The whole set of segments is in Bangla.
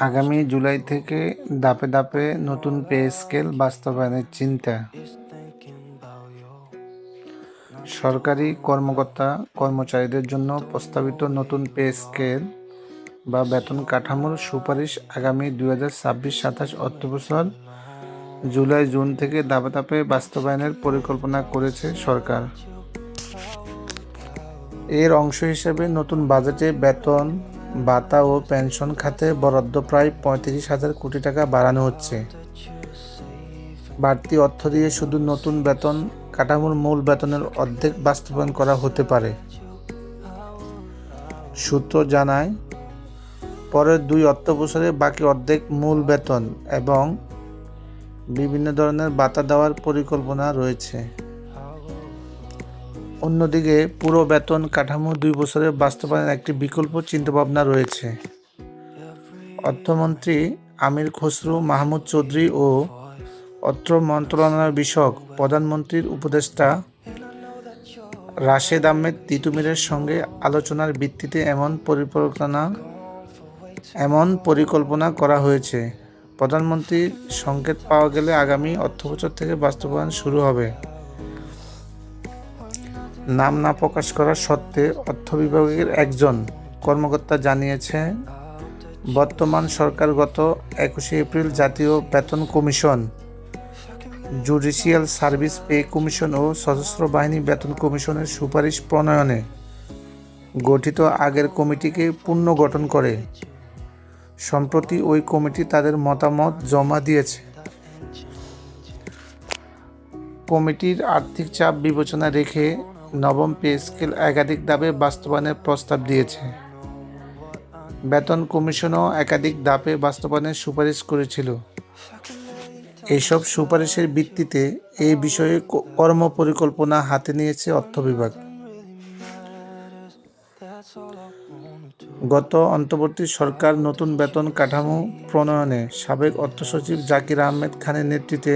আগামী জুলাই থেকে ধাপে ধাপে নতুন পে স্কেল বাস্তবায়নের চিন্তা। সরকারি কর্মকর্তা কর্মচারীদের জন্য প্রস্তাবিত নতুন পে স্কেল বা বেতন কাঠামোর সুপারিশ আগামী 2026-27 অর্থবছর জুলাই-জুন থেকে ধাপে ধাপে বাস্তবায়নের পরিকল্পনা করেছে সরকার। এর অংশ হিসেবে নতুন বাজেটে বেতন, ভাতা ও পেনশন খাতে বরাদ্দ প্রায় 35,000 কোটি টাকা বাড়ানো হচ্ছে। বাড়তি অর্থ দিয়ে শুধু নতুন বেতন কাঠামোর মূল বেতনের অর্ধেক বাস্তবায়ন করা হতে পারে। সূত্র জানায়, পরের 2 অর্থবছরে বাকি অর্ধেক মূল বেতন এবং বিভিন্ন ধরনের ভাতা দেওয়ার পরিকল্পনা রয়েছে। অন্যদিকে পুরো বেতন কাঠামো 2 বছরে বাস্তবায়নের একটি বিকল্প চিন্তাভাবনা রয়েছে। অর্থমন্ত্রী আমির খসরু মাহমুদ চৌধুরী ও অর্থ মন্ত্রণালয় বিষয়ক প্রধানমন্ত্রীর উপদেষ্টা রাশেদ আহমেদ তিতুমীরের সঙ্গে আলোচনার ভিত্তিতে এমন পরিকল্পনা করা হয়েছে। প্রধানমন্ত্রীর সংকেত পাওয়া গেলে আগামী অর্থবছর থেকে বাস্তবায়ন শুরু হবে। নাম না প্রকাশ করা সত্ত্বে অর্থ বিভাগের একজন কর্মকর্তা জানিয়েছেন, বর্তমান সরকার গত 21শে এপ্রিল জাতীয় বেতন কমিশন, জুডিশিয়াল সার্ভিস পে কমিশন ও সশস্ত্র বাহিনী বেতন কমিশনের সুপারিশ প্রণয়নে গঠিত আগের কমিটিকে পুনর্গঠন করে। সম্প্রতি ওই কমিটি তাদের মতামত জমা দিয়েছে। কমিটির আর্থিক চাপ বিবেচনায় রেখে নবম পে স্কেল একাধিক ধাপে বাস্তবায়নের প্রস্তাব দিয়েছে। বেতন কমিশনও একাধিক ধাপে বাস্তবায়নের সুপারিশ করেছিল। এইসব সুপারিশের ভিত্তিতে এই বিষয়ে কর্মপরিকল্পনা হাতে নিয়েছে অর্থ বিভাগ। গত অন্তর্বর্তী সরকার নতুন বেতন কাঠামো প্রণয়নে সাবেক অর্থ সচিব জাকির আহমেদ খানের নেতৃত্বে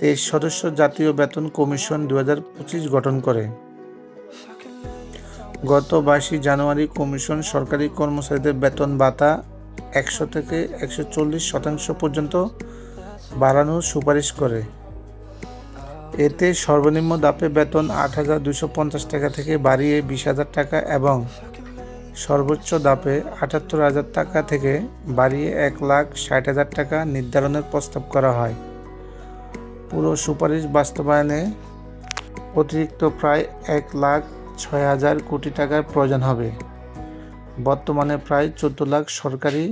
23 সদস্য জাতীয় বেতন কমিশন 2025 গঠন করে। গত 22 জানুয়ারি কমিশন সরকারি কর্মচারীদের বেতন ভাতা 100 থেকে 140% পর্যন্ত বাড়ানোর সুপারিশ করে। এতে সর্বনিম্ন ধাপে বেতন 8,250 টাকা থেকে বাড়িয়ে 20,000 টাকা এবং সর্বোচ্চ ধাপে 78,000 টাকা থেকে বাড়িয়ে 1,60,000 টাকা নির্ধারণের প্রস্তাব করা হয়। পুরো সুপারিশ বাস্তবায়নে অতিরিক্ত প্রায় 1,06,000 কোটি টাকার প্রয়োজন হবে। বর্তমানে প্রায় 14 লাখ সরকারি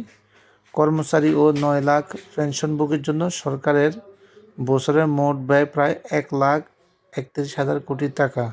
কর্মচারী ও 9 লাখ পেনশনভোগীর জন্য সরকারের বছরে মোট ব্যয় প্রায় 1,31,000 কোটি টাকা।